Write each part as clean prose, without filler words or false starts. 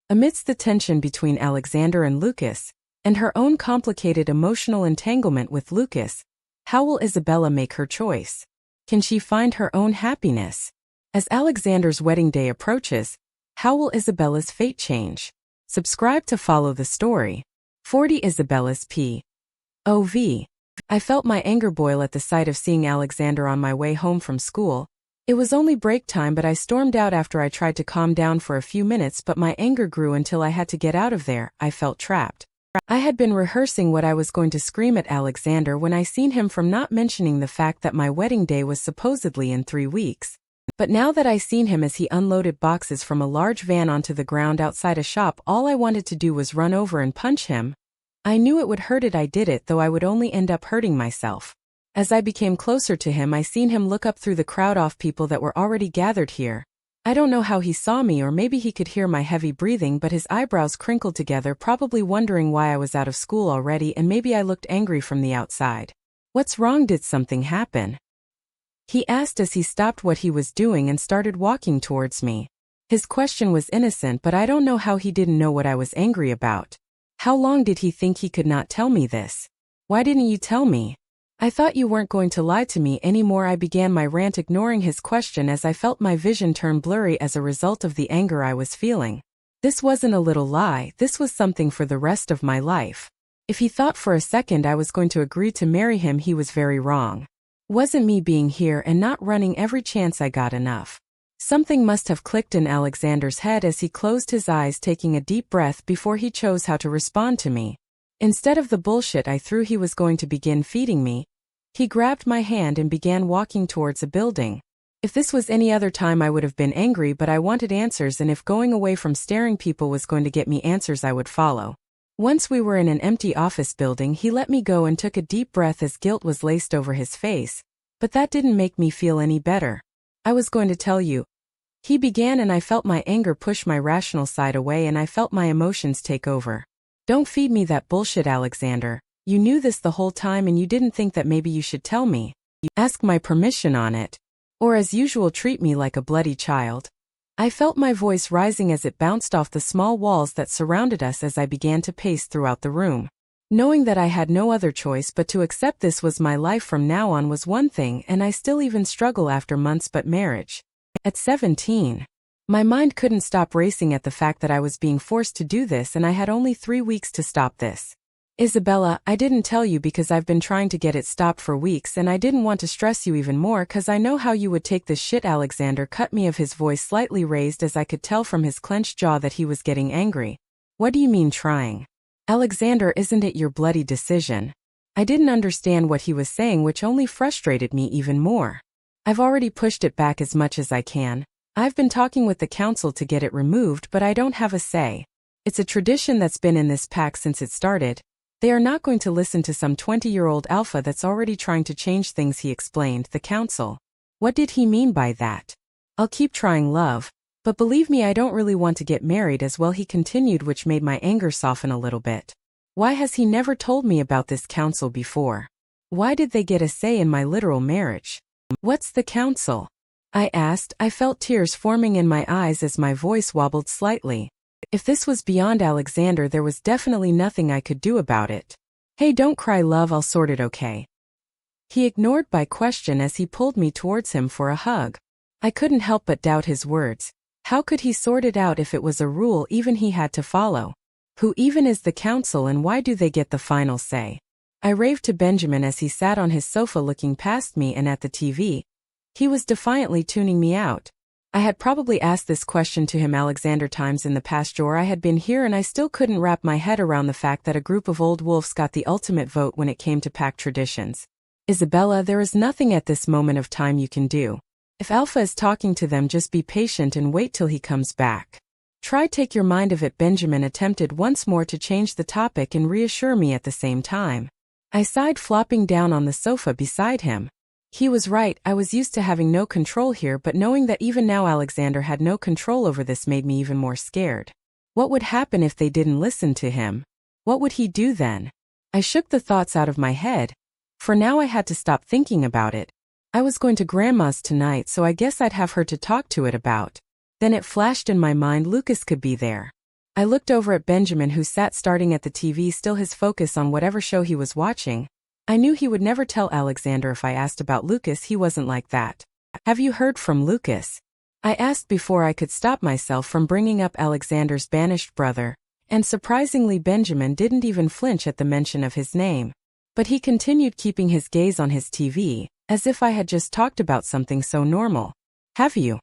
Amidst the tension between Alexander and Lucas, and her own complicated emotional entanglement with Lucas, how will Isabella make her choice? Can she find her own happiness? As Alexander's wedding day approaches, how will Isabella's fate change? Subscribe to follow the story. 40 Isabella's POV. I felt my anger boil at the sight of seeing Alexander on my way home from school. It was only break time, but I stormed out after I tried to calm down for a few minutes, but my anger grew until I had to get out of there. I felt trapped. I had been rehearsing what I was going to scream at Alexander when I seen him from not mentioning the fact that my wedding day was supposedly in 3 weeks. But now that I seen him as he unloaded boxes from a large van onto the ground outside a shop, all I wanted to do was run over and punch him. I knew it would hurt it. I did it, though I would only end up hurting myself. As I became closer to him, I seen him look up through the crowd of people that were already gathered here. I don't know how he saw me, or maybe he could hear my heavy breathing, but his eyebrows crinkled together, probably wondering why I was out of school already, and maybe I looked angry from the outside. "What's wrong? Did something happen?" he asked as he stopped what he was doing and started walking towards me. His question was innocent, but I don't know how he didn't know what I was angry about. How long did he think he could not tell me this? "Why didn't you tell me? I thought you weren't going to lie to me anymore." I began my rant, ignoring his question as I felt my vision turn blurry as a result of the anger I was feeling. This wasn't a little lie, this was something for the rest of my life. If he thought for a second I was going to agree to marry him, he was very wrong. Wasn't me being here and not running every chance I got enough. Something must have clicked in Alexander's head as he closed his eyes, taking a deep breath before he chose how to respond to me. Instead of the bullshit I threw he was going to begin feeding me, he grabbed my hand and began walking towards a building. If this was any other time I would have been angry, but I wanted answers, and if going away from staring people was going to get me answers, I would follow. Once we were in an empty office building, he let me go and took a deep breath as guilt was laced over his face, but that didn't make me feel any better. "I was going to tell you," he began, and I felt my anger push my rational side away and I felt my emotions take over. "Don't feed me that bullshit, Alexander. You knew this the whole time and you didn't think that maybe you should tell me. You ask my permission on it. Or as usual treat me like a bloody child." I felt my voice rising as it bounced off the small walls that surrounded us as I began to pace throughout the room. Knowing that I had no other choice but to accept this was my life from now on was one thing, and I still even struggle after months, but marriage. At 17, my mind couldn't stop racing at the fact that I was being forced to do this and I had only 3 weeks to stop this. "Isabella, I didn't tell you because I've been trying to get it stopped for weeks and I didn't want to stress you even more cause I know how you would take this shit." Alexander cut me off, his voice slightly raised as I could tell from his clenched jaw that he was getting angry. "What do you mean trying? Alexander, isn't it your bloody decision?" I didn't understand what he was saying, which only frustrated me even more. "I've already pushed it back as much as I can. I've been talking with the council to get it removed, but I don't have a say. It's a tradition that's been in this pack since it started. They are not going to listen to some 20-year-old alpha that's already trying to change things," he explained. "The council." What did he mean by that? "I'll keep trying, love. But believe me, I don't really want to get married as well," he continued, which made my anger soften a little bit. Why has he never told me about this council before? Why did they get a say in my literal marriage? "What's the council?" I asked. I felt tears forming in my eyes as my voice wobbled slightly. If this was beyond Alexander, there was definitely nothing I could do about it. "Hey, don't cry, love, I'll sort it, okay?" He ignored my question as he pulled me towards him for a hug. I couldn't help but doubt his words. How could he sort it out if it was a rule even he had to follow? Who even is the council and why do they get the final say? I raved to Benjamin as he sat on his sofa looking past me and at the TV. He was defiantly tuning me out. I had probably asked this question to him Alexander times in the past, or I had been here and I still couldn't wrap my head around the fact that a group of old wolves got the ultimate vote when it came to pack traditions. "Isabella, there is nothing at this moment of time you can do. If Alpha is talking to them, just be patient and wait till he comes back. Try take your mind of it." Benjamin attempted once more to change the topic and reassure me at the same time. I sighed, flopping down on the sofa beside him. He was right, I was used to having no control here, but knowing that even now Alexander had no control over this made me even more scared. What would happen if they didn't listen to him? What would he do then? I shook the thoughts out of my head. For now I had to stop thinking about it. I was going to Grandma's tonight, so I guess I'd have her to talk to it about. Then it flashed in my mind, Lucas could be there. I looked over at Benjamin, who sat staring at the TV, still his focus on whatever show he was watching. I knew he would never tell Alexander if I asked about Lucas. He wasn't like that. Have you heard from Lucas? I asked before I could stop myself from bringing up Alexander's banished brother, and surprisingly Benjamin didn't even flinch at the mention of his name. But he continued keeping his gaze on his TV, as if I had just talked about something so normal. Have you?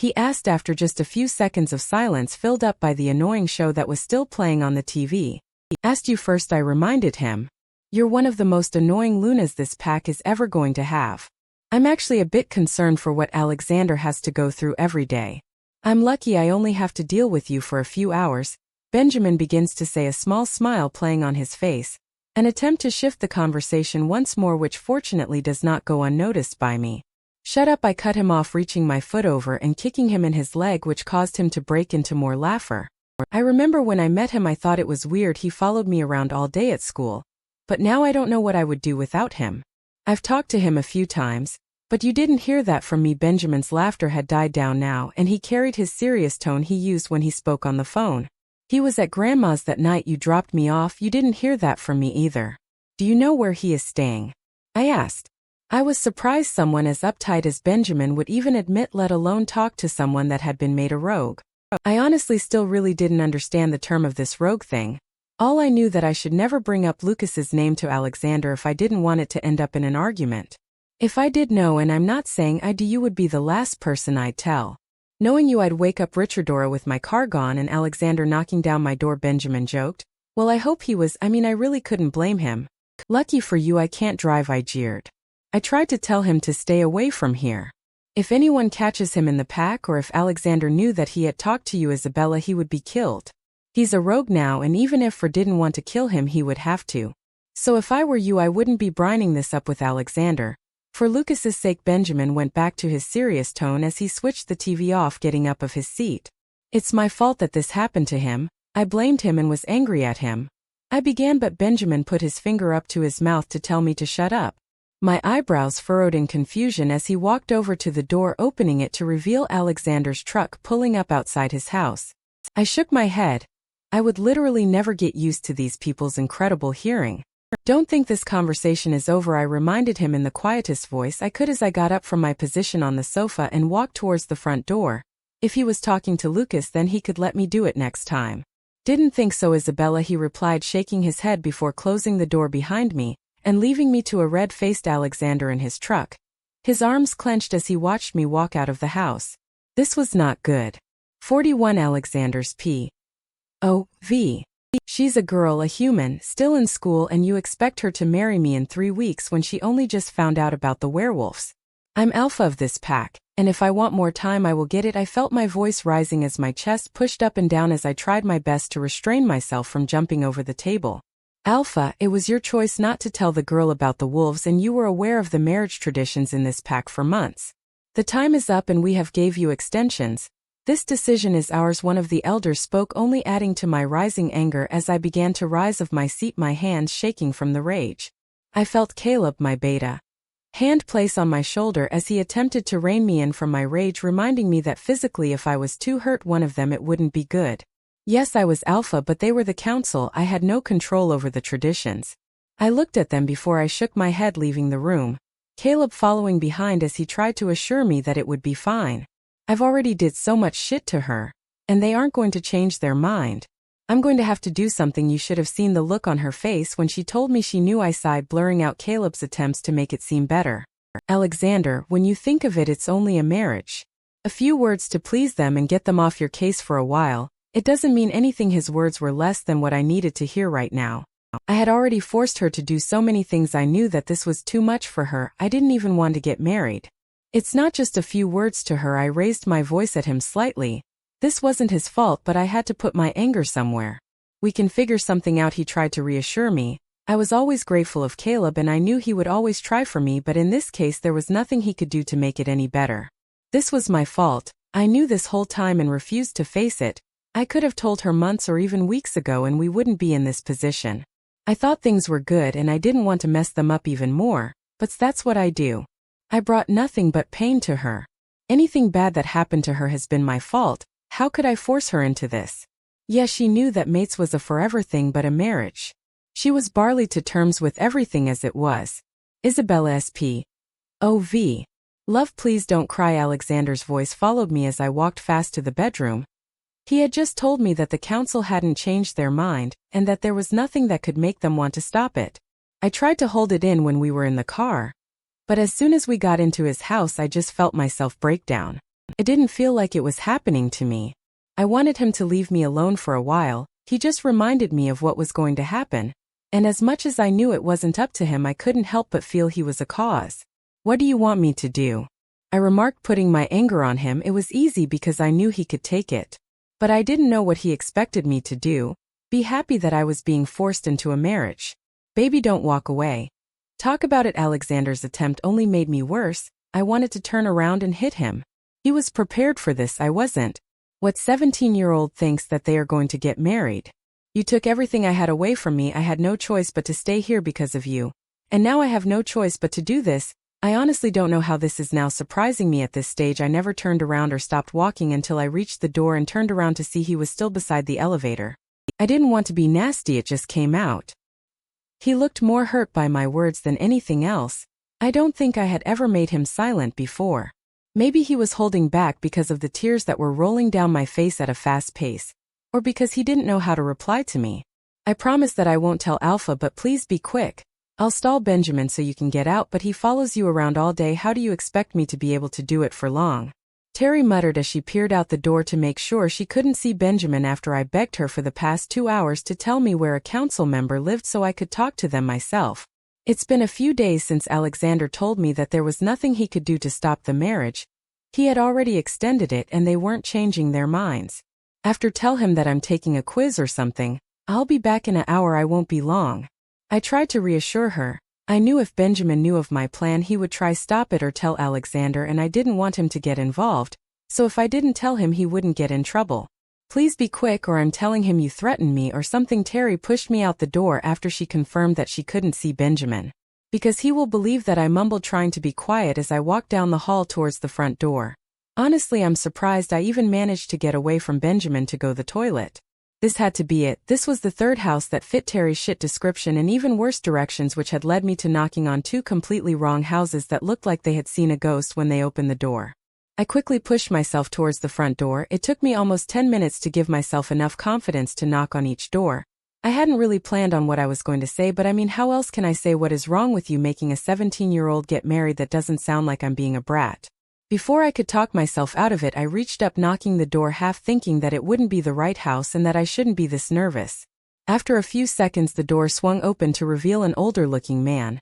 He asked after just a few seconds of silence filled up by the annoying show that was still playing on the TV. Asked you first, I reminded him. You're one of the most annoying Lunas this pack is ever going to have. I'm actually a bit concerned for what Alexander has to go through every day. I'm lucky I only have to deal with you for a few hours, Benjamin begins to say, a small smile playing on his face, an attempt to shift the conversation once more, which fortunately does not go unnoticed by me. Shut up, I cut him off, reaching my foot over and kicking him in his leg, which caused him to break into more laughter. I remember when I met him I thought it was weird he followed me around all day at school. But now I don't know what I would do without him. I've talked to him a few times, but you didn't hear that from me. Benjamin's laughter had died down now, and he carried his serious tone he used when he spoke on the phone. He was at Grandma's that night you dropped me off. You didn't hear that from me either. Do you know where he is staying? I asked. I was surprised someone as uptight as Benjamin would even admit, let alone talk to someone that had been made a rogue. I honestly still really didn't understand the term of this rogue thing. All I knew that I should never bring up Lucas's name to Alexander if I didn't want it to end up in an argument. If I did know, and I'm not saying I do, you would be the last person I'd tell. Knowing you, I'd wake up Richardora with my car gone and Alexander knocking down my door, Benjamin joked. Well, I hope he was. I really couldn't blame him. Lucky for you I can't drive, I jeered. I tried to tell him to stay away from here. If anyone catches him in the pack, or if Alexander knew that he had talked to you, Isabella, he would be killed. He's a rogue now, and even if Fred didn't want to kill him he would have to. So if I were you I wouldn't be brining this up with Alexander. For Lucas's sake. Benjamin went back to his serious tone as he switched the TV off, getting up of his seat. It's my fault that this happened to him. I blamed him and was angry at him. I began, but Benjamin put his finger up to his mouth to tell me to shut up. My eyebrows furrowed in confusion as he walked over to the door, opening it to reveal Alexander's truck pulling up outside his house. I shook my head. I would literally never get used to these people's incredible hearing. Don't think this conversation is over, I reminded him in the quietest voice I could as I got up from my position on the sofa and walked towards the front door. If he was talking to Lucas, then he could let me do it next time. Didn't think so, Isabella, he replied, shaking his head before closing the door behind me and leaving me to a red-faced Alexander in his truck. His arms clenched as he watched me walk out of the house. This was not good. 41 Alexander's P.O.V. She's a girl, a human, still in school, and you expect her to marry me in 3 weeks when she only just found out about the werewolves. I'm alpha of this pack, and if I want more time I will get it. I felt my voice rising as my chest pushed up and down as I tried my best to restrain myself from jumping over the table. Alpha, it was your choice not to tell the girl about the wolves, and you were aware of the marriage traditions in this pack for months. The time is up and we have gave you extensions. This decision is ours, one of the elders spoke, only adding to my rising anger as I began to rise of my seat, my hands shaking from the rage. I felt Caleb, my beta hand, place on my shoulder as he attempted to rein me in from my rage, reminding me that physically if I was to hurt one of them it wouldn't be good. Yes, I was alpha, but they were the council. I had no control over the traditions. I looked at them before I shook my head, leaving the room, Caleb following behind as he tried to assure me that it would be fine. I've already did so much shit to her, and they aren't going to change their mind. I'm going to have to do something. You should have seen the look on her face when she told me she knew, I sighed, blurring out Caleb's attempts to make it seem better. Alexander, when you think of it, it's only a marriage. A few words to please them and get them off your case for a while. It doesn't mean anything. His words were less than what I needed to hear right now. I had already forced her to do so many things. I knew that this was too much for her. I didn't even want to get married. It's not just a few words to her. I raised my voice at him slightly. This wasn't his fault, but I had to put my anger somewhere. We can figure something out, he tried to reassure me. I was always grateful of Caleb and I knew he would always try for me, but in this case there was nothing he could do to make it any better. This was my fault. I knew this whole time and refused to face it. I could have told her months or even weeks ago and we wouldn't be in this position. I thought things were good and I didn't want to mess them up even more, but that's what I do. I brought nothing but pain to her. Anything bad that happened to her has been my fault. How could I force her into this? Yeah, she knew that mates was a forever thing but a marriage. She was barely to terms with everything as it was. Isabella SP. OV. Love, please don't cry. Alexander's voice followed me as I walked fast to the bedroom. He had just told me that the council hadn't changed their mind, and that there was nothing that could make them want to stop it. I tried to hold it in when we were in the car. But as soon as we got into his house, I just felt myself break down. It didn't feel like it was happening to me. I wanted him to leave me alone for a while. He just reminded me of what was going to happen. And as much as I knew it wasn't up to him, I couldn't help but feel he was a cause. What do you want me to do? I remarked, putting my anger on him. It was easy because I knew he could take it. But I didn't know what he expected me to do. Be happy that I was being forced into a marriage. Baby, don't walk away. Talk about it. Alexander's attempt only made me worse. I wanted to turn around and hit him. He was prepared for this. I wasn't. What 17-year-old thinks that they are going to get married? You took everything I had away from me. I had no choice but to stay here because of you. And now I have no choice but to do this. I honestly don't know how this is now surprising me at this stage. I never turned around or stopped walking until I reached the door and turned around to see he was still beside the elevator. I didn't want to be nasty, it just came out. He looked more hurt by my words than anything else. I don't think I had ever made him silent before. Maybe he was holding back because of the tears that were rolling down my face at a fast pace. Or because he didn't know how to reply to me. I promise that I won't tell Alpha, but please be quick. I'll stall Benjamin so you can get out, but he follows you around all day. How do you expect me to be able to do it for long? Terry muttered as she peered out the door to make sure she couldn't see Benjamin after I begged her for the past 2 hours to tell me where a council member lived so I could talk to them myself. It's been a few days since Alexander told me that there was nothing he could do to stop the marriage. He had already extended it and they weren't changing their minds. After tell him that I'm taking a quiz or something. I'll be back in an hour, I won't be long. I tried to reassure her. I knew if Benjamin knew of my plan he would try stop it or tell Alexander, and I didn't want him to get involved, so if I didn't tell him he wouldn't get in trouble. Please be quick or I'm telling him you threatened me or something. Terry pushed me out the door after she confirmed that she couldn't see Benjamin. Because he will believe that I mumbled, trying to be quiet as I walked down the hall towards the front door. Honestly, I'm surprised I even managed to get away from Benjamin to go to the toilet. This had to be it. This was the third house that fit Terry's shit description and even worse directions, which had led me to knocking on 2 completely wrong houses that looked like they had seen a ghost when they opened the door. I quickly pushed myself towards the front door. It took me almost 10 minutes to give myself enough confidence to knock on each door. I hadn't really planned on what I was going to say, but I mean, how else can I say what is wrong with you making a 17-year-old get married? That doesn't sound like I'm being a brat. Before I could talk myself out of it, I reached up, knocking the door, half thinking that it wouldn't be the right house and that I shouldn't be this nervous. After a few seconds, the door swung open to reveal an older-looking man.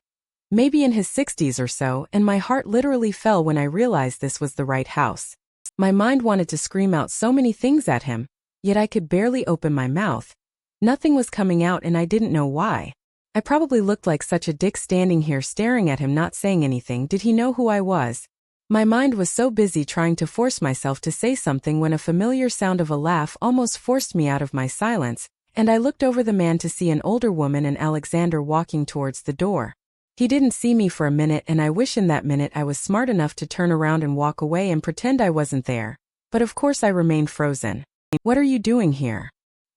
Maybe in his 60s or so, and my heart literally fell when I realized this was the right house. My mind wanted to scream out so many things at him, yet I could barely open my mouth. Nothing was coming out and I didn't know why. I probably looked like such a dick standing here staring at him, not saying anything. Did he know who I was? My mind was so busy trying to force myself to say something when a familiar sound of a laugh almost forced me out of my silence, and I looked over the man to see an older woman and Alexander walking towards the door. He didn't see me for a minute, and I wish in that minute I was smart enough to turn around and walk away and pretend I wasn't there. But of course I remained frozen. "What are you doing here?"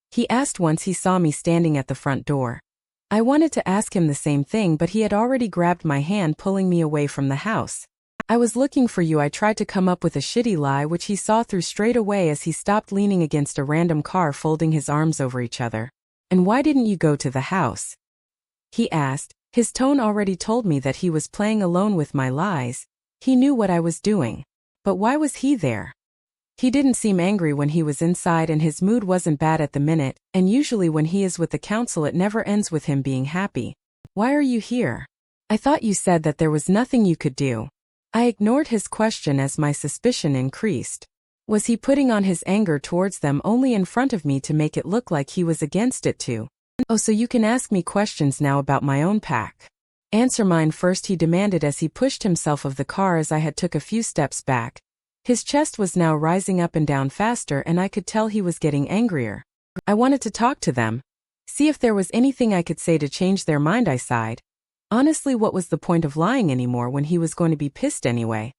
he asked once he saw me standing at the front door. I wanted to ask him the same thing, but he had already grabbed my hand, pulling me away from the house. "I was looking for you." I tried to come up with a shitty lie, which he saw through straight away as he stopped, leaning against a random car, folding his arms over each other. "And why didn't you go to the house?" he asked. His tone already told me that he was playing alone with my lies. He knew what I was doing. But why was he there? He didn't seem angry when he was inside, and his mood wasn't bad at the minute, and usually when he is with the council it never ends with him being happy. "Why are you here? I thought you said that there was nothing you could do." I ignored his question as my suspicion increased. Was he putting on his anger towards them only in front of me to make it look like he was against it too? "Oh, so you can ask me questions now about my own pack. Answer mine first," he demanded as he pushed himself of the car as I had took a few steps back. His chest was now rising up and down faster, and I could tell he was getting angrier. I wanted to talk to them. See if there was anything I could say to change their mind, I sighed. Honestly, what was the point of lying anymore when he was going to be pissed anyway?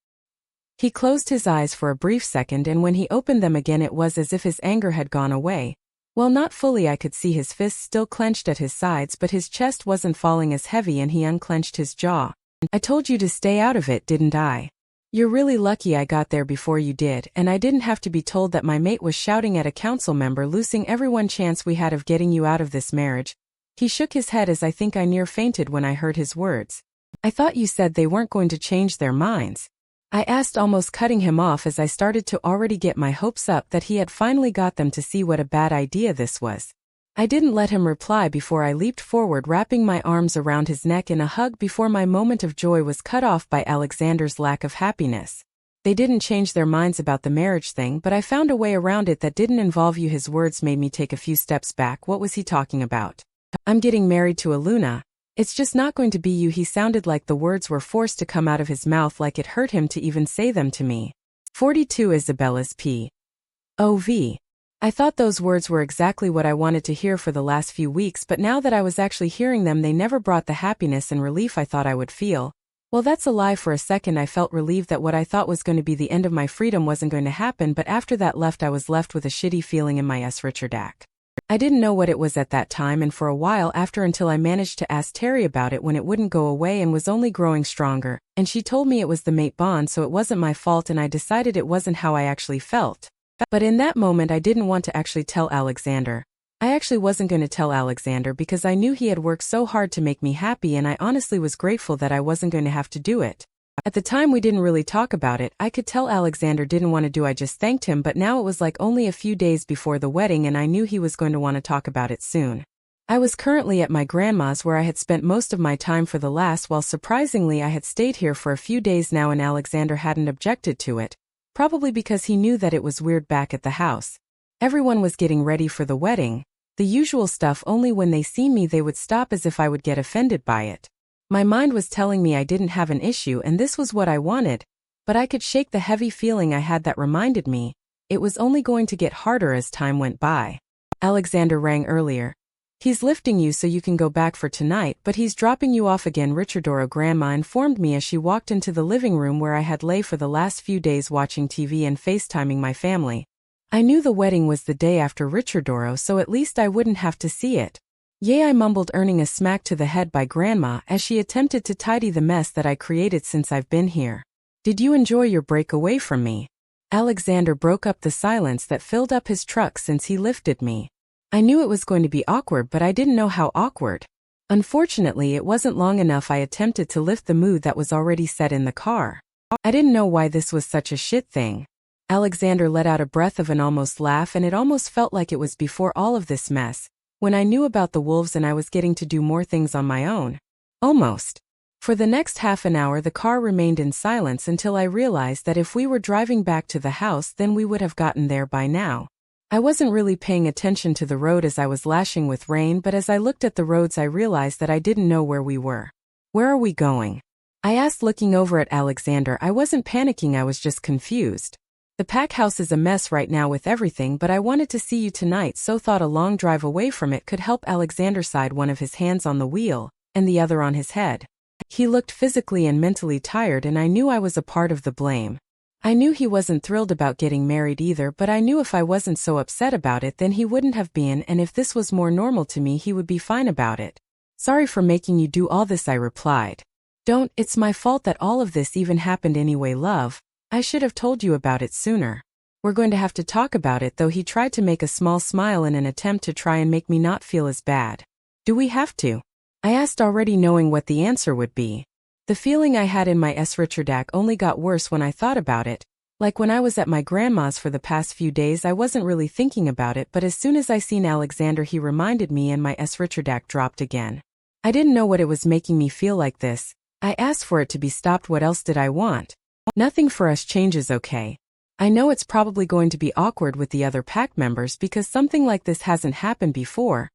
He closed his eyes for a brief second, and when he opened them again it was as if his anger had gone away. Well, not fully. I could see his fists still clenched at his sides, but his chest wasn't falling as heavy and he unclenched his jaw. I told you to stay out of it, didn't I? You're really lucky I got there before you did, and I didn't have to be told that my mate was shouting at a council member, losing every one chance we had of getting you out of this marriage. He shook his head as I think I near fainted when I heard his words. I thought you said they weren't going to change their minds. I asked, almost cutting him off as I started to already get my hopes up that he had finally got them to see what a bad idea this was. I didn't let him reply before I leaped forward, wrapping my arms around his neck in a hug before my moment of joy was cut off by Alexander's lack of happiness. They didn't change their minds about the marriage thing, but I found a way around it that didn't involve you. His words made me take a few steps back. What was he talking about? I'm getting married to Aluna. It's just not going to be you. He sounded like the words were forced to come out of his mouth, like it hurt him to even say them to me. 42 Isabella's P.O.V. I thought those words were exactly what I wanted to hear for the last few weeks, but now that I was actually hearing them, they never brought the happiness and relief I thought I would feel. Well, that's a lie. For a second I felt relieved that what I thought was going to be the end of my freedom wasn't going to happen, but after that I was left with a shitty feeling in my Richardac. I didn't know what it was at that time, and for a while after, until I managed to ask Terry about it when it wouldn't go away and was only growing stronger, and she told me it was the mate bond, so it wasn't my fault, and I decided it wasn't how I actually felt. But in that moment I didn't want to actually tell Alexander. I actually wasn't going to tell Alexander because I knew he had worked so hard to make me happy, and I honestly was grateful that I wasn't going to have to do it. At the time we didn't really talk about it. I could tell Alexander didn't want to do. I just thanked him, but now it was like only a few days before the wedding and I knew he was going to want to talk about it soon. I was currently at my grandma's where I had spent most of my time for the last while. Surprisingly, I had stayed here for a few days now and Alexander hadn't objected to it. Probably because he knew that it was weird back at the house. Everyone was getting ready for the wedding. The usual stuff, only when they see me they would stop as if I would get offended by it. My mind was telling me I didn't have an issue and this was what I wanted, but I could shake the heavy feeling I had that reminded me it was only going to get harder as time went by. Alexander rang earlier. He's lifting you so you can go back for tonight, but he's dropping you off again. Richardoro, Grandma informed me as she walked into the living room where I had lay for the last few days watching TV and FaceTiming my family. I knew the wedding was the day after Richardoro, so at least I wouldn't have to see it. Yay, I mumbled, earning a smack to the head by Grandma as she attempted to tidy the mess that I created since I've been here. Did you enjoy your break away from me? Alexander broke up the silence that filled up his truck since he lifted me. I knew it was going to be awkward, but I didn't know how awkward. Unfortunately, it wasn't long enough. I attempted to lift the mood that was already set in the car. I didn't know why this was such a shit thing. Alexander let out a breath of an almost laugh, and it almost felt like it was before all of this mess, when I knew about the wolves and I was getting to do more things on my own. Almost. For the next half an hour the car remained in silence until I realized that if we were driving back to the house then we would have gotten there by now. I wasn't really paying attention to the road as I was lashing with rain, but as I looked at the roads I realized that I didn't know where we were. Where are we going? I asked, looking over at Alexander. I wasn't panicking, I was just confused. The pack house is a mess right now with everything, but I wanted to see you tonight, so thought a long drive away from it could help. Alexander sighed, one of his hands on the wheel, and the other on his head. He looked physically and mentally tired, and I knew I was a part of the blame. I knew he wasn't thrilled about getting married either, but I knew if I wasn't so upset about it then he wouldn't have been, and if this was more normal to me he would be fine about it. Sorry for making you do all this, I replied. Don't, it's my fault that all of this even happened anyway, love. I should have told you about it sooner. We're going to have to talk about it though. He tried to make a small smile in an attempt to try and make me not feel as bad. Do we have to? I asked, already knowing what the answer would be. The feeling I had in my Richardac only got worse when I thought about it. Like when I was at my grandma's for the past few days I wasn't really thinking about it, but as soon as I seen Alexander he reminded me and my Richardac dropped again. I didn't know what it was making me feel like this. I asked for it to be stopped. What else did I want? Nothing for us changes, okay? I know it's probably going to be awkward with the other pack members because something like this hasn't happened before.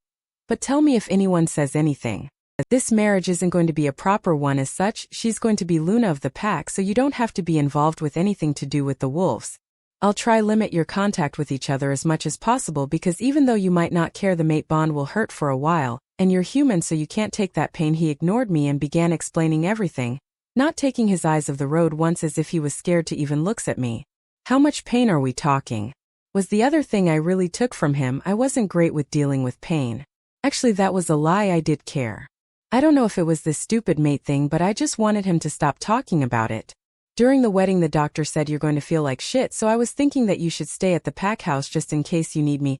But tell me if anyone says anything. This marriage isn't going to be a proper one as such. She's going to be Luna of the pack, so you don't have to be involved with anything to do with the wolves. I'll try limit your contact with each other as much as possible because even though you might not care, the mate bond will hurt for a while, and you're human so you can't take that pain. He ignored me and began explaining everything, not taking his eyes off the road once, as if he was scared to even look at me. How much pain are we talking? Was the other thing I really took from him. I wasn't great with dealing with pain. Actually, that was a lie. I did care. I don't know if it was this stupid mate thing, but I just wanted him to stop talking about it. During the wedding, the doctor said you're going to feel like shit, so I was thinking that you should stay at the pack house just in case you need me.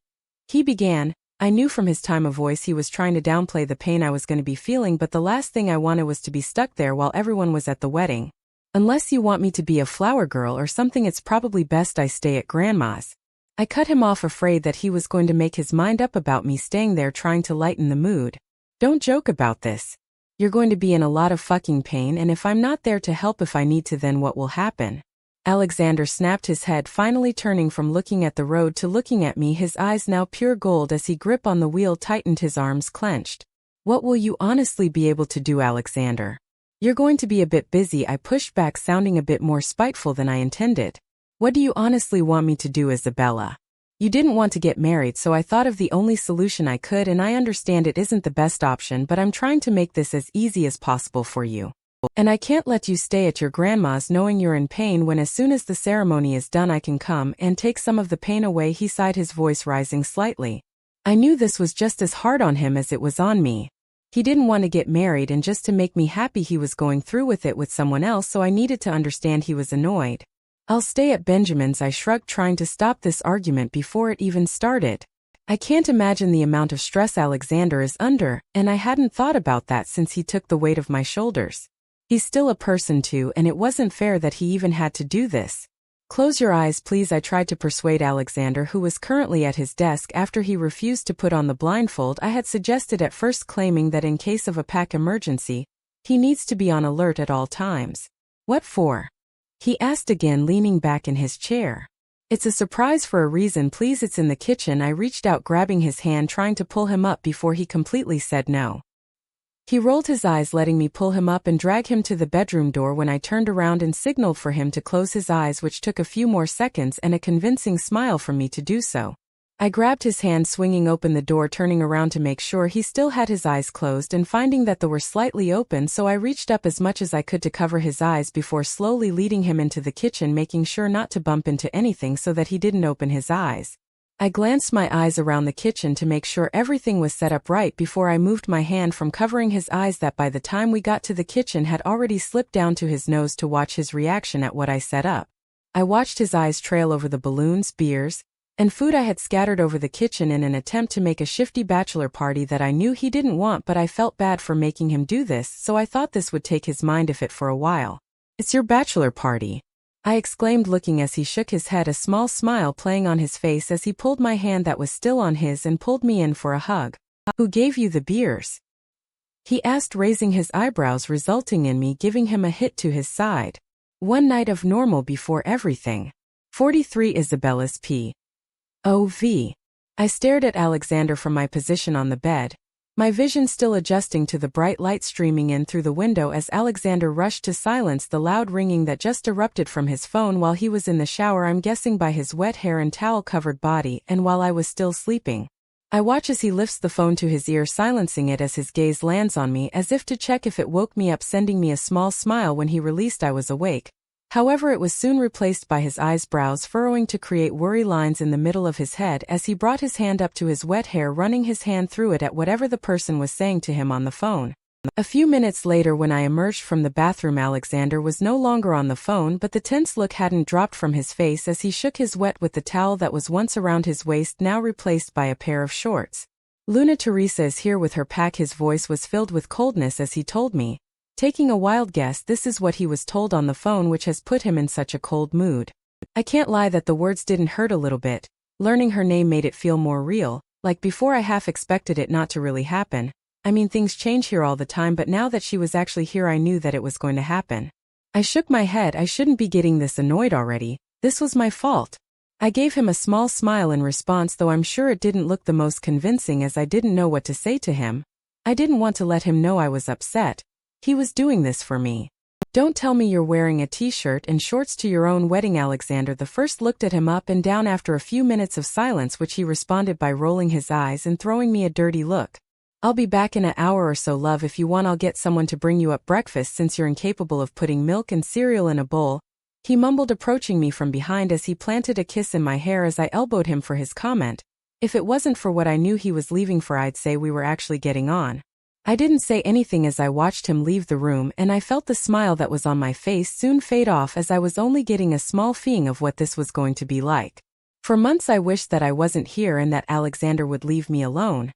He began. I knew from his tone of voice he was trying to downplay the pain I was going to be feeling, but the last thing I wanted was to be stuck there while everyone was at the wedding. Unless you want me to be a flower girl or something, it's probably best I stay at Grandma's. I cut him off, afraid that he was going to make his mind up about me staying there, trying to lighten the mood. Don't joke about this. You're going to be in a lot of fucking pain, and if I'm not there to help if I need to, then what will happen? Alexander snapped his head, finally turning from looking at the road to looking at me, his eyes now pure gold as he grip on the wheel tightened, his arms clenched. What will you honestly be able to do, Alexander? You're going to be a bit busy, I pushed back, sounding a bit more spiteful than I intended. What do you honestly want me to do, Isabella? You didn't want to get married, so I thought of the only solution I could, and I understand it isn't the best option, but I'm trying to make this as easy as possible for you. And I can't let you stay at your grandma's knowing you're in pain when as soon as the ceremony is done I can come and take some of the pain away, he sighed, his voice rising slightly. I knew this was just as hard on him as it was on me. He didn't want to get married, and just to make me happy he was going through with it with someone else, so I needed to understand he was annoyed. I'll stay at Benjamin's, I shrugged, trying to stop this argument before it even started. I can't imagine the amount of stress Alexander is under, and I hadn't thought about that since he took the weight of my shoulders. He's still a person too, and it wasn't fair that he even had to do this. Close your eyes, please, I tried to persuade Alexander, who was currently at his desk, after he refused to put on the blindfold I had suggested at first, claiming that in case of a pack emergency, he needs to be on alert at all times. What for? He asked again, leaning back in his chair. It's a surprise for a reason, please, it's in the kitchen. I reached out, grabbing his hand, trying to pull him up before he completely said no. He rolled his eyes, letting me pull him up and drag him to the bedroom door when I turned around and signaled for him to close his eyes, which took a few more seconds and a convincing smile from me to do so. I grabbed his hand, swinging open the door, turning around to make sure he still had his eyes closed and finding that they were slightly open, so I reached up as much as I could to cover his eyes before slowly leading him into the kitchen, making sure not to bump into anything so that he didn't open his eyes. I glanced my eyes around the kitchen to make sure everything was set up right before I moved my hand from covering his eyes that by the time we got to the kitchen had already slipped down to his nose to watch his reaction at what I set up. I watched his eyes trail over the balloons, beers, and food I had scattered over the kitchen in an attempt to make a shifty bachelor party that I knew he didn't want, but I felt bad for making him do this, so I thought this would take his mind off it for a while. It's your bachelor party, I exclaimed, looking as he shook his head, a small smile playing on his face as he pulled my hand that was still on his and pulled me in for a hug. Who gave you the beers? He asked, raising his eyebrows, resulting in me giving him a hit to his side. One night of normal before everything. 43 Isabella's P.O.V. I stared at Alexander from my position on the bed, my vision still adjusting to the bright light streaming in through the window as Alexander rushed to silence the loud ringing that just erupted from his phone while he was in the shower, I'm guessing by his wet hair and towel-covered body, and while I was still sleeping. I watch as he lifts the phone to his ear, silencing it as his gaze lands on me as if to check if it woke me up, sending me a small smile when he released I was awake. However, it was soon replaced by his eyebrows furrowing to create worry lines in the middle of his head as he brought his hand up to his wet hair, running his hand through it at whatever the person was saying to him on the phone. A few minutes later, when I emerged from the bathroom, Alexander was no longer on the phone, but the tense look hadn't dropped from his face as he shook his wet with the towel that was once around his waist, now replaced by a pair of shorts. Luna Teresa is here with her pack. His voice was filled with coldness as he told me. Taking a wild guess, this is what he was told on the phone, which has put him in such a cold mood. I can't lie that the words didn't hurt a little bit. Learning her name made it feel more real, like before I half expected it not to really happen. I mean, things change here all the time, but now that she was actually here I knew that it was going to happen. I shook my head. I shouldn't be getting this annoyed already. This was my fault. I gave him a small smile in response, though I'm sure it didn't look the most convincing as I didn't know what to say to him. I didn't want to let him know I was upset. He was doing this for me. Don't tell me you're wearing a t-shirt and shorts to your own wedding. Alexander the First looked at him up and down after a few minutes of silence, which he responded by rolling his eyes and throwing me a dirty look. I'll be back in an hour or so, love. If you want, I'll get someone to bring you up breakfast since you're incapable of putting milk and cereal in a bowl. he mumbled, approaching me from behind as he planted a kiss in my hair as I elbowed him for his comment. If it wasn't for what I knew he was leaving for, I'd say we were actually getting on. I didn't say anything as I watched him leave the room, and I felt the smile that was on my face soon fade off as I was only getting a small feeling of what this was going to be like. For months I wished that I wasn't here and that Alexander would leave me alone.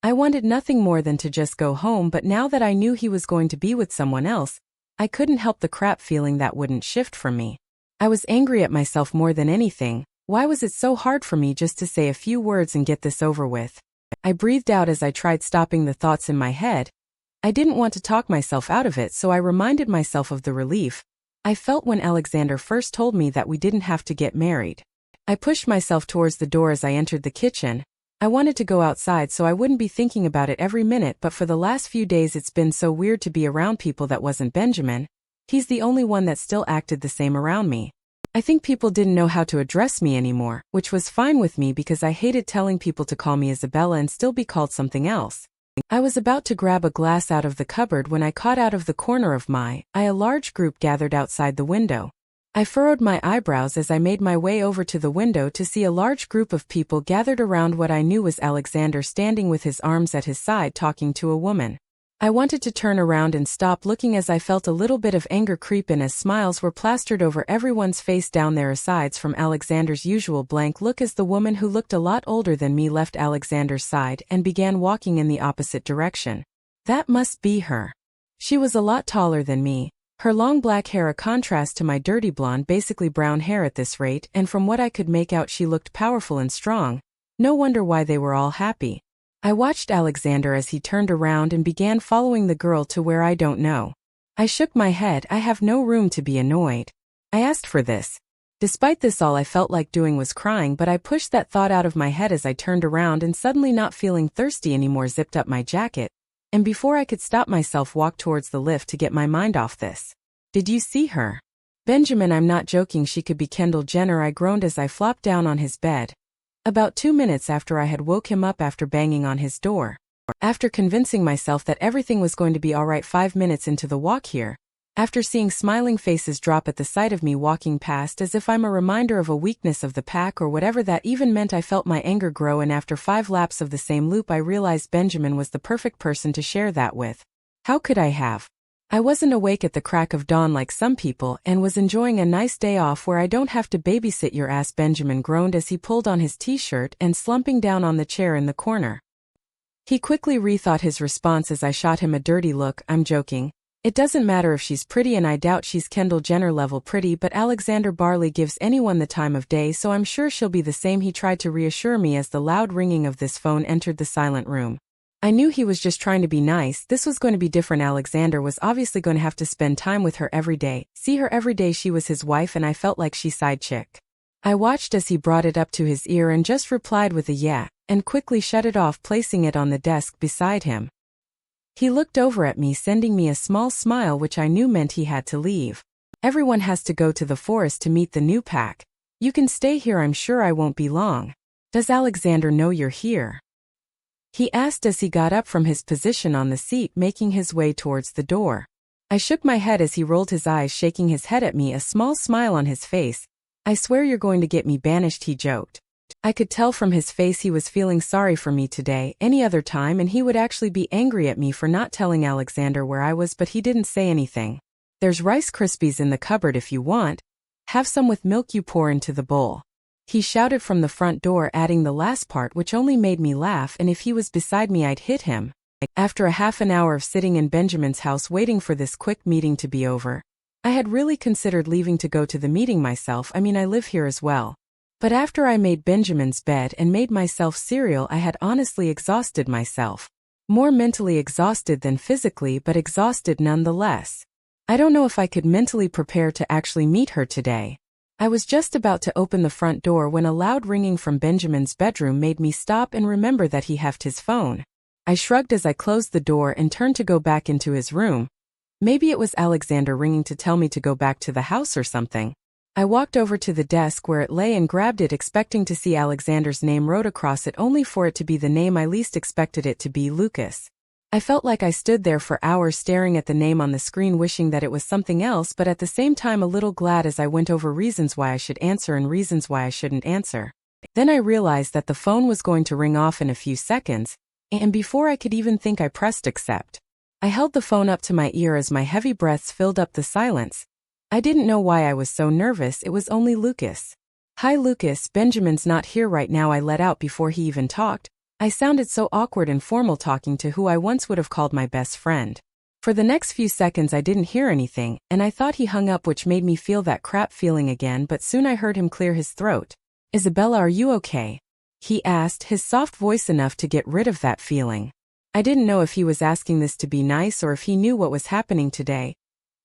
I wanted nothing more than to just go home, but now that I knew he was going to be with someone else, I couldn't help the crap feeling that wouldn't shift from me. I was angry at myself more than anything. Why was it so hard for me just to say a few words and get this over with? I breathed out as I tried stopping the thoughts in my head. I didn't want to talk myself out of it, so I reminded myself of the relief I felt when Alexander first told me that we didn't have to get married. I pushed myself towards the door as I entered the kitchen. I wanted to go outside so I wouldn't be thinking about it every minute, but for the last few days it's been so weird to be around people that wasn't Benjamin. He's the only one that still acted the same around me. I think people didn't know how to address me anymore, which was fine with me because I hated telling people to call me Isabella and still be called something else. I was about to grab a glass out of the cupboard when I caught out of the corner of my eye a large group gathered outside the window. I furrowed my eyebrows as I made my way over to the window to see a large group of people gathered around what I knew was Alexander, standing with his arms at his side talking to a woman. I wanted to turn around and stop looking as I felt a little bit of anger creep in as smiles were plastered over everyone's face down their sides from Alexander's usual blank look as the woman, who looked a lot older than me, left Alexander's side and began walking in the opposite direction. That must be her. She was a lot taller than me, her long black hair a contrast to my dirty blonde, basically brown hair at this rate, and from what I could make out she looked powerful and strong. No wonder why they were all happy. I watched Alexander as he turned around and began following the girl to where I don't know. I shook my head. I have no room to be annoyed. I asked for this. Despite this, all I felt like doing was crying, but I pushed that thought out of my head as I turned around and, suddenly not feeling thirsty anymore, zipped up my jacket, and before I could stop myself, walked towards the lift to get my mind off this. Did you see her? Benjamin, I'm not joking, she could be Kendall Jenner, I groaned as I flopped down on his bed. About 2 minutes after I had woke him up after banging on his door. After convincing myself that everything was going to be alright 5 minutes into the walk here. After seeing smiling faces drop at the sight of me walking past as if I'm a reminder of a weakness of the pack or whatever that even meant, I felt my anger grow, and after 5 laps of the same loop I realized Benjamin was the perfect person to share that with. How could I have? I wasn't awake at the crack of dawn like some people and was enjoying a nice day off where I don't have to babysit your ass, Benjamin groaned as he pulled on his t-shirt and slumping down on the chair in the corner. He quickly rethought his response as I shot him a dirty look. I'm joking. It doesn't matter if she's pretty, and I doubt she's Kendall Jenner level pretty, but Alexander Barley gives anyone the time of day, so I'm sure she'll be the same, he tried to reassure me as the loud ringing of this phone entered the silent room. I knew he was just trying to be nice. This was going to be different. Alexander was obviously going to have to spend time with her every day, see her every day. She was his wife, and I felt like she side chick. I watched as he brought it up to his ear and just replied with a yeah, and quickly shut it off, placing it on the desk beside him. He looked over at me, sending me a small smile which I knew meant he had to leave. Everyone has to go to the forest to meet the new pack. You can stay here, I'm sure I won't be long. Does Alexander know you're here? He asked as he got up from his position on the seat, making his way towards the door. I shook my head as he rolled his eyes, shaking his head at me, a small smile on his face. I swear you're going to get me banished, he joked. I could tell from his face he was feeling sorry for me today. Any other time and he would actually be angry at me for not telling Alexander where I was, but he didn't say anything. There's Rice Krispies in the cupboard if you want. Have some with milk you pour into the bowl. He shouted from the front door, adding the last part, which only made me laugh, and if he was beside me I'd hit him. After a half an hour of sitting in Benjamin's house waiting for this quick meeting to be over, I had really considered leaving to go to the meeting myself. I mean, I live here as well. But after I made Benjamin's bed and made myself cereal, I had honestly exhausted myself. More mentally exhausted than physically, but exhausted nonetheless. I don't know if I could mentally prepare to actually meet her today. I was just about to open the front door when a loud ringing from Benjamin's bedroom made me stop and remember that he left his phone. I shrugged as I closed the door and turned to go back into his room. Maybe it was Alexander ringing to tell me to go back to the house or something. I walked over to the desk where it lay and grabbed it, expecting to see Alexander's name wrote across it, only for it to be the name I least expected it to be, Lucas. I felt like I stood there for hours staring at the name on the screen wishing that it was something else, but at the same time a little glad as I went over reasons why I should answer and reasons why I shouldn't answer. Then I realized that the phone was going to ring off in a few seconds, and before I could even think I pressed accept. I held the phone up to my ear as my heavy breaths filled up the silence. I didn't know why I was so nervous. It was only Lucas. "Hi Lucas, Benjamin's not here right now," I let out before he even talked. I sounded so awkward and formal talking to who I once would have called my best friend. For the next few seconds I didn't hear anything, and I thought he hung up, which made me feel that crap feeling again, but soon I heard him clear his throat. "Isabella, are you okay?" he asked, his soft voice enough to get rid of that feeling. I didn't know if he was asking this to be nice or if he knew what was happening today.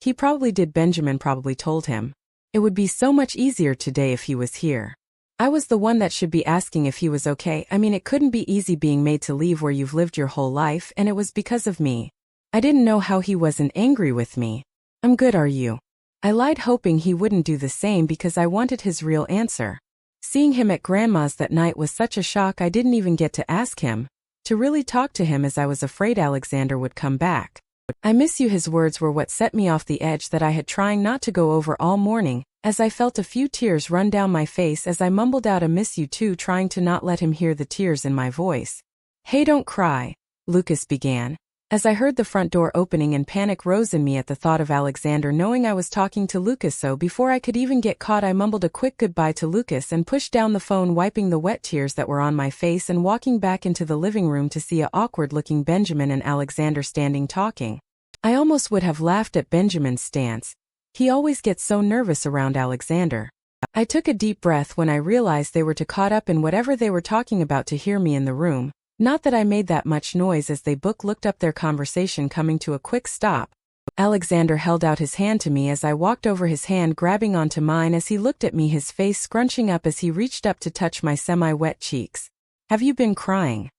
He probably did. Benjamin probably told him. It would be so much easier today if he was here. I was the one that should be asking if he was okay. I mean, it couldn't be easy being made to leave where you've lived your whole life, and it was because of me. I didn't know how he wasn't angry with me. "I'm good, are you?" I lied, hoping he wouldn't do the same because I wanted his real answer. Seeing him at Grandma's that night was such a shock I didn't even get to ask him, to really talk to him, as I was afraid Alexander would come back. "I miss you." His words were what set me off the edge that I had trying not to go over all morning, as I felt a few tears run down my face as I mumbled out "I miss you too," trying to not let him hear the tears in my voice. "Hey, don't cry," Lucas began, as I heard the front door opening and panic rose in me at the thought of Alexander knowing I was talking to Lucas. So before I could even get caught, I mumbled a quick goodbye to Lucas and pushed down the phone, wiping the wet tears that were on my face and walking back into the living room to see a awkward-looking Benjamin and Alexander standing talking. I almost would have laughed at Benjamin's stance. He always gets so nervous around Alexander. I took a deep breath when I realized they were too caught up in whatever they were talking about to hear me in the room. Not that I made that much noise as they both looked up, their conversation coming to a quick stop. Alexander held out his hand to me as I walked over, his hand grabbing onto mine as he looked at me, his face scrunching up as he reached up to touch my semi-wet cheeks. "Have you been crying?"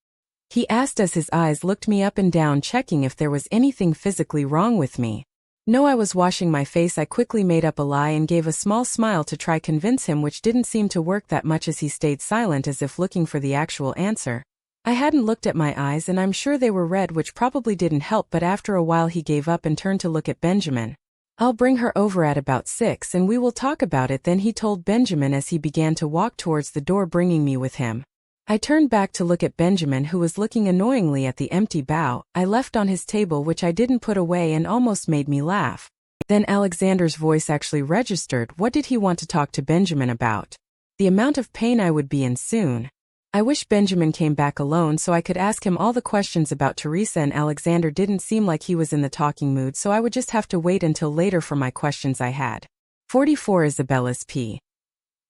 he asked as his eyes looked me up and down, checking if there was anything physically wrong with me. No, I was washing my face. I quickly made up a lie and gave a small smile to try convince him, which didn't seem to work that much as he stayed silent as if looking for the actual answer. I hadn't looked at my eyes and I'm sure they were red, which probably didn't help, but after a while he gave up and turned to look at Benjamin. "I'll bring her over at about 6 and we will talk about it then," he told Benjamin as he began to walk towards the door, bringing me with him. I turned back to look at Benjamin, who was looking annoyingly at the empty bow I left on his table, which I didn't put away, and almost made me laugh. Then Alexander's voice actually registered. What did he want to talk to Benjamin about? The amount of pain I would be in soon. I wish Benjamin came back alone so I could ask him all the questions about Teresa, and Alexander didn't seem like he was in the talking mood, so I would just have to wait until later for my questions I had. 44 Isabella's P.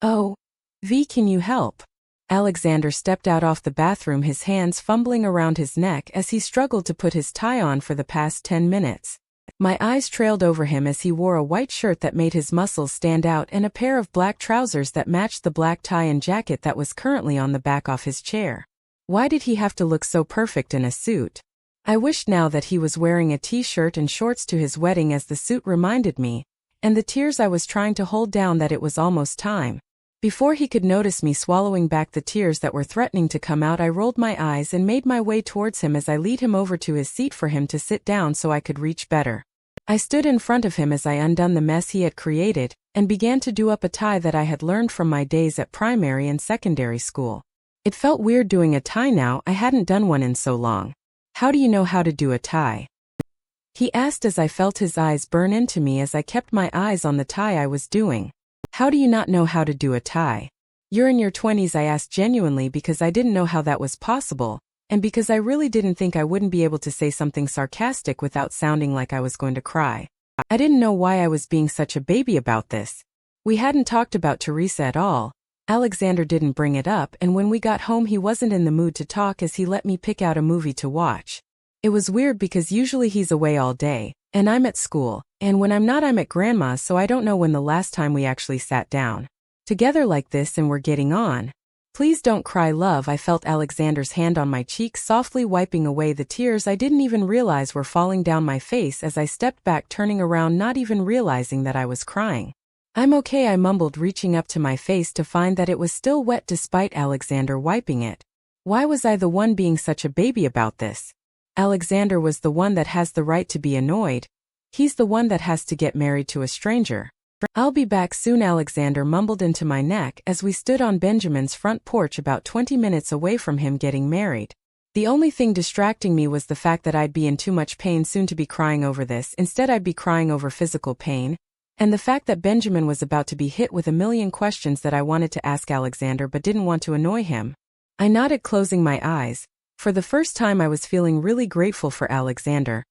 "Oh, V, can you help?" Alexander stepped out off the bathroom, his hands fumbling around his neck as he struggled to put his tie on for the past 10 minutes. My eyes trailed over him as he wore a white shirt that made his muscles stand out and a pair of black trousers that matched the black tie and jacket that was currently on the back of his chair. Why did he have to look so perfect in a suit? I wished now that he was wearing a t-shirt and shorts to his wedding, as the suit reminded me, and the tears I was trying to hold down, that it was almost time. Before he could notice me swallowing back the tears that were threatening to come out, I rolled my eyes and made my way towards him as I lead him over to his seat for him to sit down so I could reach better. I stood in front of him as I undone the mess he had created and began to do up a tie that I had learned from my days at primary and secondary school. It felt weird doing a tie now. I hadn't done one in so long. "How do you know how to do a tie?" he asked as I felt his eyes burn into me as I kept my eyes on the tie I was doing. "How do you not know how to do a tie? You're in your 20s, I asked genuinely because I didn't know how that was possible, and because I really didn't think I wouldn't be able to say something sarcastic without sounding like I was going to cry. I didn't know why I was being such a baby about this. We hadn't talked about Teresa at all. Alexander didn't bring it up, and when we got home he wasn't in the mood to talk as he let me pick out a movie to watch. It was weird because usually he's away all day, and I'm at school, and when I'm not I'm at Grandma's, so I don't know when the last time we actually sat down together like this and we're getting on. "Please don't cry, love." I felt Alexander's hand on my cheek, softly wiping away the tears I didn't even realize were falling down my face as I stepped back, turning around, not even realizing that I was crying. "I'm okay," I mumbled, reaching up to my face to find that it was still wet despite Alexander wiping it. Why was I the one being such a baby about this? Alexander was the one that has the right to be annoyed. He's the one that has to get married to a stranger. I'll be back soon, Alexander mumbled into my neck as we stood on Benjamin's front porch about 20 minutes away from him getting married. The only thing distracting me was the fact that I'd be in too much pain soon to be crying over this. Instead, I'd be crying over physical pain, and the fact that Benjamin was about to be hit with a million questions that I wanted to ask Alexander but didn't want to annoy him. I nodded, closing my eyes. For the first time, I was feeling really grateful for Alexander.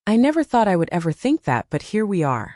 I never thought I would ever think that, but here we are.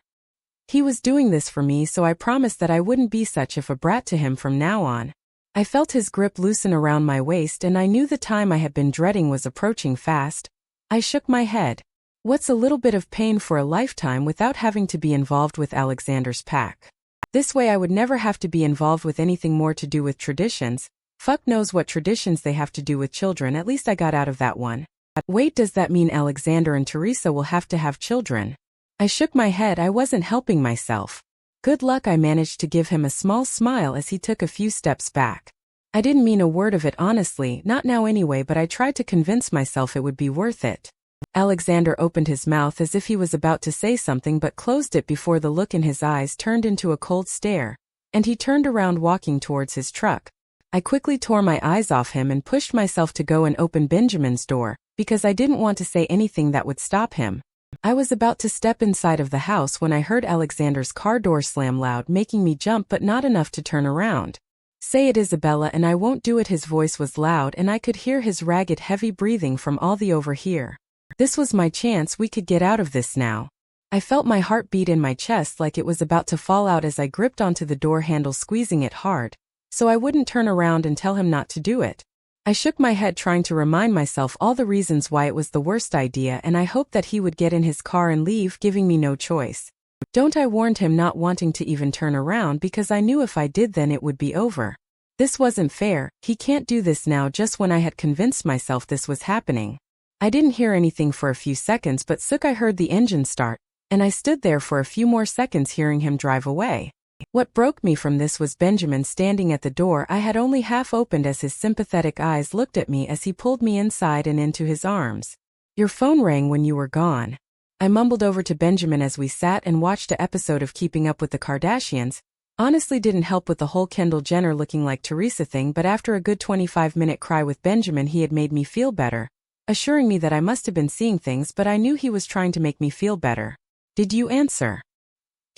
He was doing this for me, so I promised that I wouldn't be such of a brat to him from now on. I felt his grip loosen around my waist, and I knew the time I had been dreading was approaching fast. I shook my head. What's a little bit of pain for a lifetime without having to be involved with Alexander's pack? This way I would never have to be involved with anything more to do with traditions. Fuck knows what traditions they have to do with children. At least I got out of that one. Wait, does that mean Alexander and Teresa will have to have children? I shook my head. I wasn't helping myself. Good luck. I managed to give him a small smile as he took a few steps back. I didn't mean a word of it, honestly, not now anyway, but I tried to convince myself it would be worth it. Alexander opened his mouth as if he was about to say something but closed it before the look in his eyes turned into a cold stare, and he turned around walking towards his truck. I quickly tore my eyes off him and pushed myself to go and open Benjamin's door, because I didn't want to say anything that would stop him. I was about to step inside of the house when I heard Alexander's car door slam loud, making me jump but not enough to turn around. Say it, Isabella, and I won't do it. His voice was loud and I could hear his ragged, heavy breathing from all the over here. This was my chance. We could get out of this now. I felt my heart beat in my chest like it was about to fall out as I gripped onto the door handle, squeezing it hard, so I wouldn't turn around and tell him not to do it. I shook my head, trying to remind myself all the reasons why it was the worst idea, and I hoped that he would get in his car and leave, giving me no choice. Don't, I warned him, not wanting to even turn around because I knew if I did then it would be over. This wasn't fair. He can't do this now, just when I had convinced myself this was happening. I didn't hear anything for a few seconds, but sook, I heard the engine start, and I stood there for a few more seconds hearing him drive away. What broke me from this was Benjamin standing at the door I had only half opened as his sympathetic eyes looked at me as he pulled me inside and into his arms. Your phone rang when you were gone. I mumbled over to Benjamin as we sat and watched an episode of Keeping Up with the Kardashians. Honestly, didn't help with the whole Kendall Jenner looking like Teresa thing, but after a good 25-minute cry with Benjamin, he had made me feel better, assuring me that I must have been seeing things, but I knew he was trying to make me feel better. Did you answer?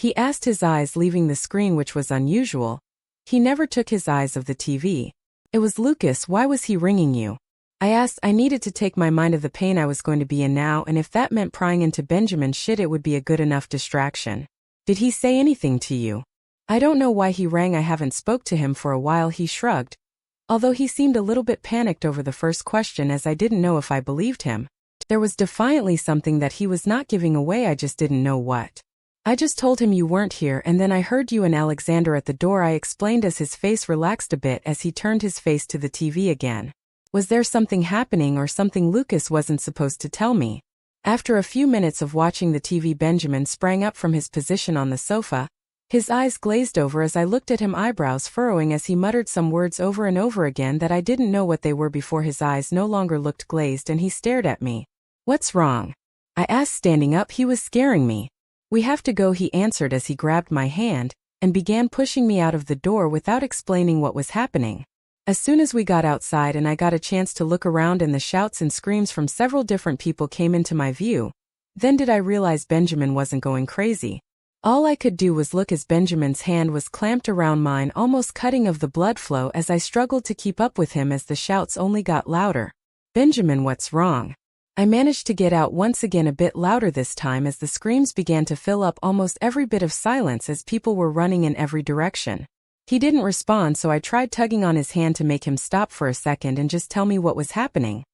He asked, his eyes leaving the screen, which was unusual. He never took his eyes off the TV. It was Lucas. Why was he ringing you? I asked. I needed to take my mind of the pain I was going to be in now, and if that meant prying into Benjamin's shit, it would be a good enough distraction. Did he say anything to you? I don't know why he rang. I haven't spoke to him for a while. He shrugged, although he seemed a little bit panicked over the first question, as I didn't know if I believed him. There was defiantly something that he was not giving away. I just didn't know what. I just told him you weren't here, and then I heard you and Alexander at the door, I explained as his face relaxed a bit as he turned his face to the TV again. Was there something happening or something Lucas wasn't supposed to tell me? After a few minutes of watching the TV, Benjamin sprang up from his position on the sofa. His eyes glazed over as I looked at him, eyebrows furrowing as he muttered some words over and over again that I didn't know what they were before his eyes no longer looked glazed and he stared at me. What's wrong? I asked, standing up. He was scaring me. We have to go, he answered as he grabbed my hand and began pushing me out of the door without explaining what was happening. As soon as we got outside and I got a chance to look around and the shouts and screams from several different people came into my view, then did I realize Benjamin wasn't going crazy. All I could do was look as Benjamin's hand was clamped around mine, almost cutting of the blood flow as I struggled to keep up with him as the shouts only got louder. Benjamin, what's wrong? I managed to get out once again, a bit louder this time, as the screams began to fill up almost every bit of silence as people were running in every direction. He didn't respond, so I tried tugging on his hand to make him stop for a second and just tell me what was happening.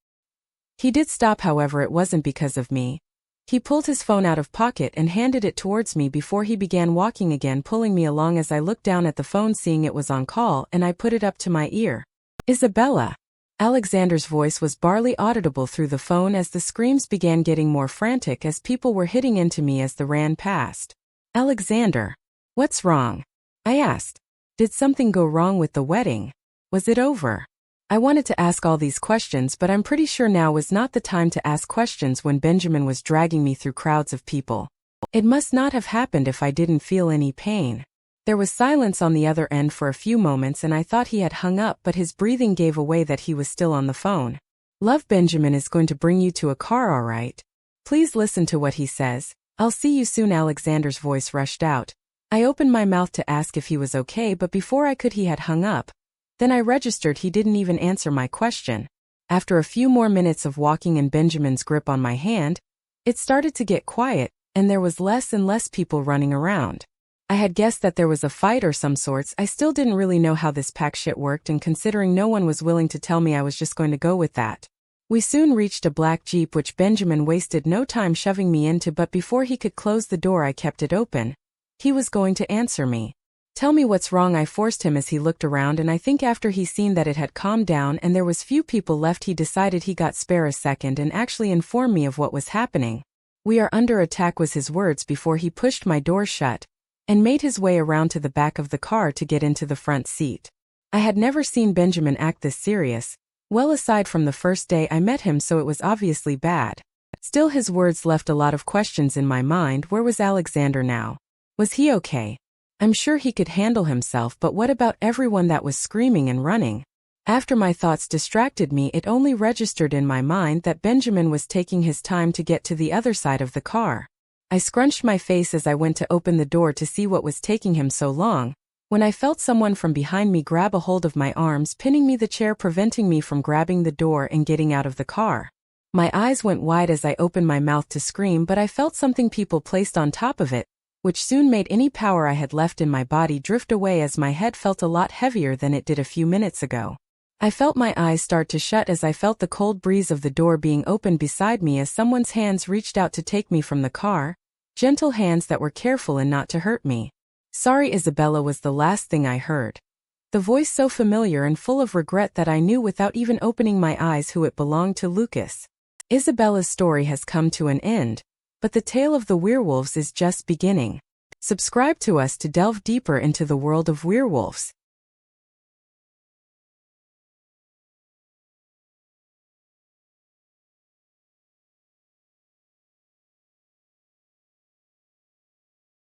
He did stop, however it wasn't because of me. He pulled his phone out of pocket and handed it towards me before he began walking again, pulling me along as I looked down at the phone, seeing it was on call, and I put it up to my ear. Isabella. Alexander's voice was barely audible through the phone as the screams began getting more frantic as people were hitting into me as they ran past. Alexander. What's wrong? I asked. Did something go wrong with the wedding? Was it over? I wanted to ask all these questions, but I'm pretty sure now was not the time to ask questions when Benjamin was dragging me through crowds of people. It must not have happened if I didn't feel any pain. There was silence on the other end for a few moments and I thought he had hung up, but his breathing gave away that he was still on the phone. Love, Benjamin is going to bring you to a car, all right? Please listen to what he says. I'll see you soon. Alexander's voice rushed out. I opened my mouth to ask if he was okay, but before I could he had hung up. Then I registered he didn't even answer my question. After a few more minutes of walking and Benjamin's grip on my hand, it started to get quiet, and there was less and less people running around. I had guessed that there was a fight or some sorts. I still didn't really know how this pack shit worked, and considering no one was willing to tell me, I was just going to go with that. We soon reached a black Jeep which Benjamin wasted no time shoving me into, but before he could close the door I kept it open. He was going to answer me. Tell me what's wrong, I forced him as he looked around, and I think after he seen that it had calmed down and there was few people left, he decided he got spare a second and actually informed me of what was happening. We are under attack was his words before he pushed my door shut and made his way around to the back of the car to get into the front seat. I had never seen Benjamin act this serious, well aside from the first day I met him, so it was obviously bad. Still, his words left a lot of questions in my mind. Where was Alexander now? Was he okay? I'm sure he could handle himself, but what about everyone that was screaming and running? After my thoughts distracted me, it only registered in my mind that Benjamin was taking his time to get to the other side of the car. I scrunched my face as I went to open the door to see what was taking him so long, when I felt someone from behind me grab a hold of my arms, pinning me the chair, preventing me from grabbing the door and getting out of the car. My eyes went wide as I opened my mouth to scream, but I felt something people placed on top of it, which soon made any power I had left in my body drift away as my head felt a lot heavier than it did a few minutes ago. I felt my eyes start to shut as I felt the cold breeze of the door being opened beside me as someone's hands reached out to take me from the car, gentle hands that were careful and not to hurt me. Sorry, Isabella, was the last thing I heard. The voice so familiar and full of regret that I knew without even opening my eyes who it belonged to. Lucas. Isabella's story has come to an end, but the tale of the werewolves is just beginning. Subscribe to us to delve deeper into the world of werewolves.